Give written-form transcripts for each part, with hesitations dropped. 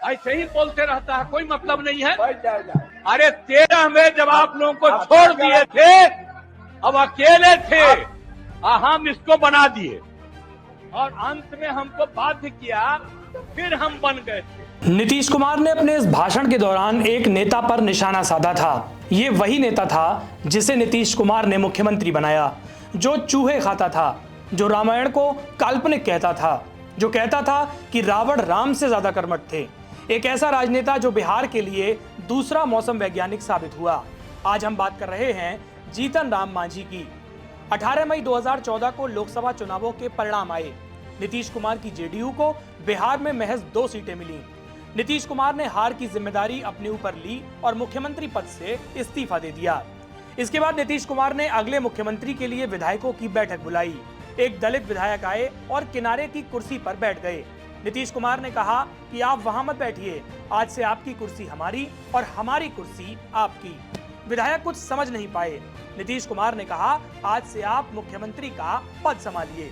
ऐसे ही बोलते रहता है, कोई मतलब नहीं है। अरे 13 में जब आप लोगों को छोड़ दिए थे, अब अकेले थे, हम इसको बना दिए और अंत में हमको बाध्य किया, फिर हम बन गए थे। नीतीश कुमार ने अपने इस भाषण के दौरान एक नेता पर निशाना साधा था। ये वही नेता था जिसे नीतीश कुमार ने मुख्यमंत्री बनाया, जो चूहे खाता था, जो रामायण को काल्पनिक कहता था, जो कहता था कि रावण राम से ज्यादा कर्मठ थे। एक ऐसा राजनेता जो बिहार के लिए दूसरा मौसम वैज्ञानिक साबित हुआ। आज हम बात कर रहे हैं जीतन राम मांझी की। 18 मई 2014 को लोकसभा चुनावों के परिणाम आए। नीतीश कुमार की जेडीयू को बिहार में महज 2 सीटें मिली। नीतीश कुमार ने हार की जिम्मेदारी अपने ऊपर ली और मुख्यमंत्री पद से इस्तीफा दे दिया। इसके बाद नीतीश कुमार ने अगले मुख्यमंत्री के लिए विधायकों की बैठक बुलाई। एक दलित विधायक आए और किनारे की कुर्सी पर बैठ गए। नीतीश कुमार ने कहा कि आप वहां मत बैठिए, आज से आपकी कुर्सी हमारी और हमारी कुर्सी आपकी। विधायक कुछ समझ नहीं पाए। नीतीश कुमार ने कहा, आज से आप मुख्यमंत्री का पद संभालिए।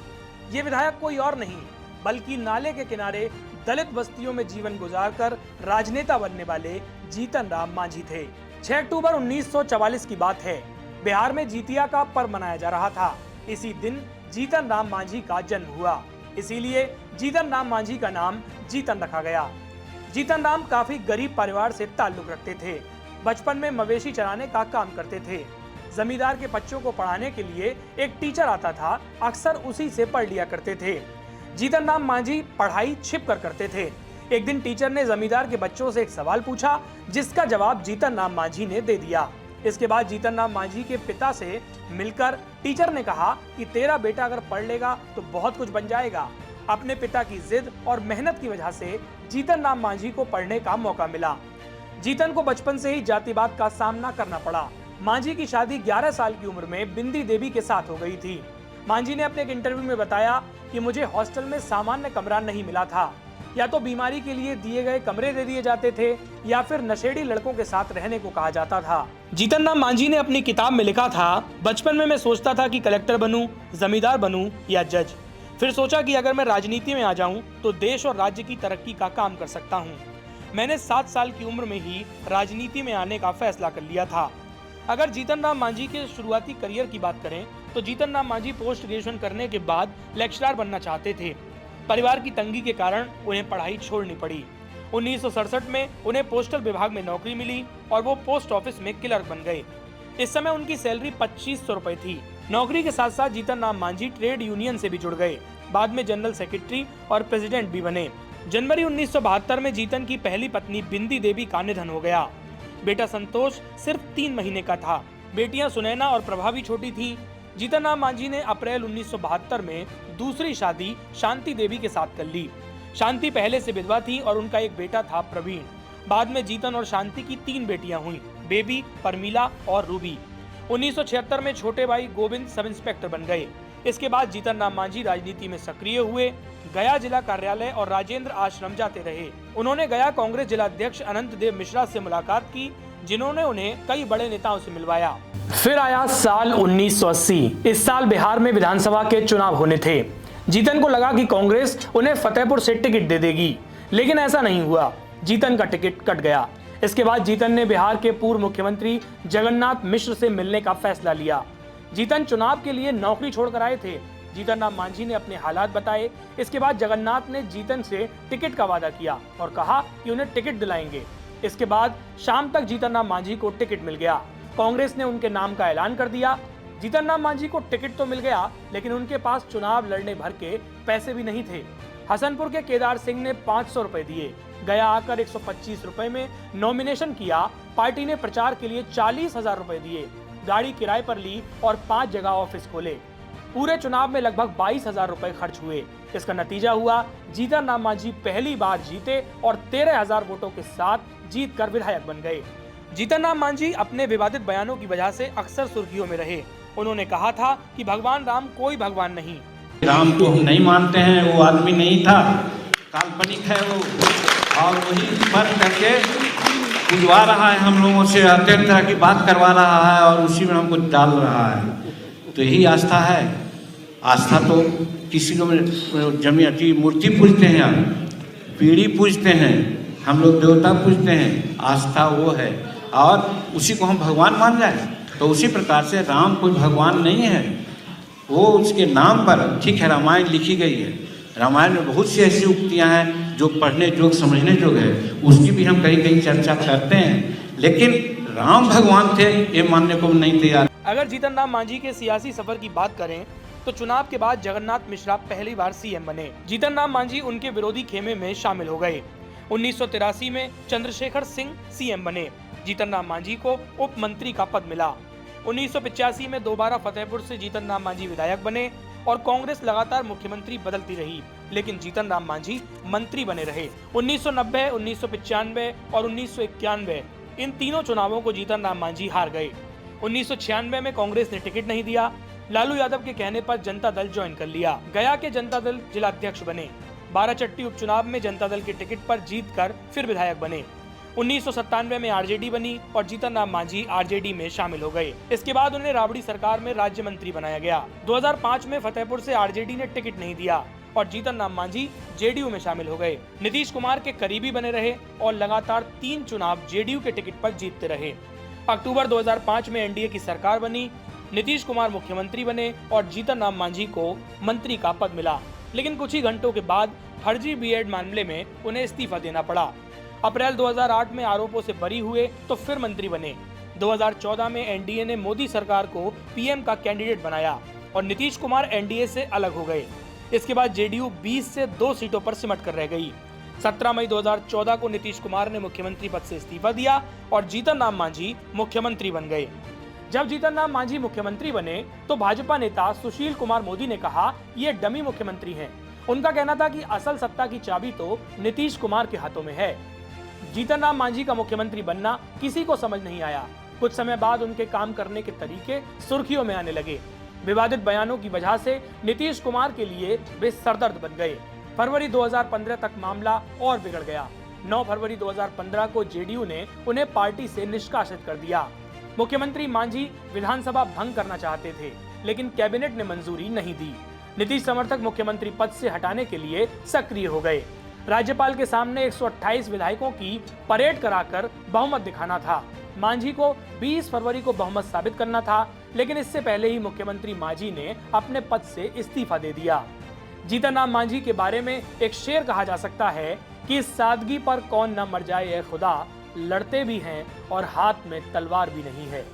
ये विधायक कोई और नहीं बल्कि नाले के किनारे दलित बस्तियों में जीवन गुजारकर राजनेता बनने वाले जीतन राम मांझी थे। 6 अक्टूबर 1944 की बात है। बिहार में जीतिया का पर्व मनाया जा रहा था। इसी दिन जीतन राम मांझी का जन्म हुआ, इसीलिए जीतन राम मांझी का नाम जीतन रखा गया। जीतन राम काफी गरीब परिवार से ताल्लुक रखते थे। बचपन में मवेशी चराने का काम करते थे। जमींदार के बच्चों को पढ़ाने के लिए एक टीचर आता था, अक्सर उसी से पढ़ लिया करते थे। जीतन राम मांझी पढ़ाई छिप कर करते थे। एक दिन टीचर ने जमींदार के बच्चों से एक सवाल पूछा, जिसका जवाब जीतन राम मांझी ने दे दिया। इसके बाद जीतन राम मांझी के पिता से मिलकर टीचर ने कहा कि तेरा बेटा अगर पढ़ लेगा तो बहुत कुछ बन जाएगा। अपने पिता की जिद और मेहनत की वजह से जीतन राम मांझी को पढ़ने का मौका मिला। जीतन को बचपन से ही जातिवाद का सामना करना पड़ा। मांझी की शादी 11 साल की उम्र में बिंदी देवी के साथ हो गई थी। मांझी ने अपने एक इंटरव्यू में बताया कि मुझे हॉस्टल में सामान्य कमरा नहीं मिला था, या तो बीमारी के लिए दिए गए कमरे दे दिए जाते थे या फिर नशेड़ी लड़कों के साथ रहने को कहा जाता था। जीतन राम मांझी ने अपनी किताब में लिखा था, बचपन में मैं सोचता था कि कलेक्टर बनूं, जमींदार बनूं या जज। फिर सोचा कि अगर मैं राजनीति में आ जाऊं तो देश और राज्य की तरक्की का काम कर सकता हूं। मैंने 7 साल की उम्र में ही राजनीति में आने का फैसला कर लिया था। अगर जीतन राम मांझी के शुरुआती करियर की बात करें तो जीतन राम मांझी पोस्ट ग्रेजुएशन करने के बाद लेक्चरर बनना चाहते थे। परिवार की तंगी के कारण उन्हें पढ़ाई छोड़नी पड़ी। 1967 में उन्हें पोस्टल विभाग में नौकरी मिली और वो पोस्ट ऑफिस में क्लर्क बन गए। इस समय उनकी सैलरी 2500 रुपए थी। नौकरी के साथ साथ जीतन राम मांझी ट्रेड यूनियन से भी जुड़ गए। बाद में जनरल सेक्रेटरी और प्रेसिडेंट भी बने। जनवरी 1972 में जीतन की पहली पत्नी बिंदी देवी का निधन हो गया। बेटा संतोष सिर्फ 3 महीने का था। बेटियां सुनैना और प्रभा भी छोटी थी। जीतन राम मांझी ने अप्रैल 1972 में दूसरी शादी शांति देवी के साथ कर ली। शांति पहले से विधवा थी और उनका एक बेटा था प्रवीण। बाद में जीतन और शांति की 3 बेटियां हुई, बेबी, परमीला और रूबी। 1976 में छोटे भाई गोविंद सब इंस्पेक्टर बन गए। इसके बाद जीतन राम मांझी राजनीति में सक्रिय हुए। गया जिला कार्यालय और राजेंद्र आश्रम जाते रहे। उन्होंने गया कांग्रेस जिला अध्यक्ष अनंत देव मिश्रा से मुलाकात की, जिन्होंने उन्हें कई बड़े नेताओं से मिलवाया। फिर आया साल 1980। इस साल बिहार में विधानसभा के चुनाव होने थे। जीतन को लगा कि कांग्रेस उन्हें फतेहपुर से टिकट दे देगी, लेकिन ऐसा नहीं हुआ। जीतन का टिकट कट गया। इसके बाद जीतन ने बिहार के पूर्व मुख्यमंत्री जगन्नाथ मिश्र से मिलने का फैसला लिया। जीतन चुनाव के लिए नौकरी छोड़कर आए थे। जीतन राम मांझी ने अपने हालात बताए। इसके बाद जगन्नाथ ने जीतन से टिकट का वादा किया और कहा कि उन्हें टिकट दिलाएंगे। इसके बाद शाम तक जीतन राम मांझी को टिकट मिल गया। कांग्रेस ने उनके नाम का ऐलान कर दिया। जीतन राम मांझी को टिकट तो मिल गया, लेकिन उनके पास चुनाव लड़ने भर के पैसे भी नहीं थे। हसनपुर के केदार सिंह ने 500 रुपए दिए। गया आकर 125 रुपए में नॉमिनेशन किया। पार्टी ने प्रचार के लिए 40,000 रुपए दिए, गाड़ी किराए पर ली और 5 जगह ऑफिस खोले। पूरे चुनाव में लगभग 22,000 रुपए खर्च हुए। इसका नतीजा हुआ जीतन राम मांझी पहली बार जीते और 13,000 वोटों के साथ जीत कर विधायक बन गए। जीतन राम मांझी अपने विवादित बयानों की वजह से अक्सर सुर्खियों में रहे। उन्होंने कहा था कि भगवान राम कोई भगवान नहीं। राम को हम नहीं मानते हैं, वो आदमी नहीं था, काल्पनिक है वो, और वही पर करके बुझवा रहा है हम लोगों से, अत्यंत तरह की बात करवा रहा है और उसी में हमको डाल रहा है। तो यही आस्था है। आस्था तो किसी को जमीयती मूर्ति पूजते हैं, पीढ़ी पूजते हैं, हम लोग देवता पूजते हैं, आस्था वो है और उसी को हम भगवान मान जाए। तो उसी प्रकार से राम कोई भगवान नहीं है, वो उसके नाम पर, ठीक है, रामायण लिखी गई है, रामायण में बहुत सी ऐसी उक्तियाँ हैं जो पढ़ने जोग समझने जोग है, उसकी भी हम कहीं कहीं चर्चा करते हैं, लेकिन राम भगवान थे ये मानने को नहीं तैयार। अगर जीतन राम मांझी के सियासी सफर की बात करें तो चुनाव के बाद जगन्नाथ मिश्रा पहली बार सीएम बने। जीतन राम मांझी उनके विरोधी खेमे में शामिल हो गए। 1983 में चंद्रशेखर सिंह सीएम बने। जीतन राम मांझी को उप मंत्री का पद मिला। 1985 में दोबारा फतेहपुर से जीतन राम मांझी विधायक बने और कांग्रेस लगातार मुख्यमंत्री बदलती रही, लेकिन जीतन राम मांझी मंत्री बने रहे। 1990, 1995 और 1991 इन तीनों चुनावों को जीतन राम मांझी हार गए। 1996 में कांग्रेस ने टिकट नहीं दिया। लालू यादव के कहने पर जनता दल ज्वाइन कर लिया। गया के जनता दल जिलाध्यक्ष बने। बाराचट्टी उपचुनाव में जनता दल के टिकट पर जीतकर फिर विधायक बने। 1997 में आरजेडी बनी और जीतन राम मांझी आरजेडी में शामिल हो गए। इसके बाद उन्हें राबड़ी सरकार में राज्य मंत्री बनाया गया। 2005 में फतेहपुर से आरजेडी ने टिकट नहीं दिया और जीतन राम मांझी जेडीयू में शामिल हो गए। नीतीश कुमार के करीबी बने रहे और लगातार 3 चुनाव जेडीयू के टिकट पर जीतते रहे। अक्टूबर 2005 में एनडीए की सरकार बनी। नीतीश कुमार मुख्यमंत्री बने और जीतन राम मांझी को मंत्री का पद मिला, लेकिन कुछ ही घंटों के बाद फर्जी बीएड मामले में उन्हें इस्तीफा देना पड़ा। अप्रैल 2008 में आरोपों से बरी हुए तो फिर मंत्री बने। 2014 में एनडीए ने मोदी सरकार को पीएम का कैंडिडेट बनाया और नीतीश कुमार एनडीए से अलग हो गए। इसके बाद जेडीयू 20 से 2 सीटों पर सिमट कर रह गई। 17 मई 2014 को नीतीश कुमार ने मुख्यमंत्री पद से इस्तीफा दिया और जीतन राम मांझी मुख्यमंत्री बन गए। जब जीतन राम मांझी मुख्यमंत्री बने तो भाजपा नेता सुशील कुमार मोदी ने कहा ये डमी मुख्यमंत्री हैं। उनका कहना था कि असल सत्ता की चाबी तो नीतीश कुमार के हाथों में है। जीतन राम मांझी का मुख्यमंत्री बनना किसी को समझ नहीं आया। कुछ समय बाद उनके काम करने के तरीके सुर्खियों में आने लगे। विवादित बयानों की वजह से नीतीश कुमार के लिए वे सरदर्द बन गए। फरवरी 2015 तक मामला और बिगड़ गया। 9 फरवरी 2015 को जेडीयू ने उन्हें पार्टी से निष्कासित कर दिया। मुख्यमंत्री मांझी विधानसभा भंग करना चाहते थे, लेकिन कैबिनेट ने मंजूरी नहीं दी। नीतीश समर्थक मुख्यमंत्री पद से हटाने के लिए सक्रिय हो गए। राज्यपाल के सामने 128 विधायकों की परेड कराकर बहुमत दिखाना था। मांझी को 20 फरवरी को बहुमत साबित करना था, लेकिन इससे पहले ही मुख्यमंत्री मांझी ने अपने पद से इस्तीफा दे दिया। जीतन राम मांझी के बारे में एक शेर कहा जा सकता है कि इस सादगी पर कौन न मर जाए ए खुदा, लड़ते भी हैं और हाथ में तलवार भी नहीं है।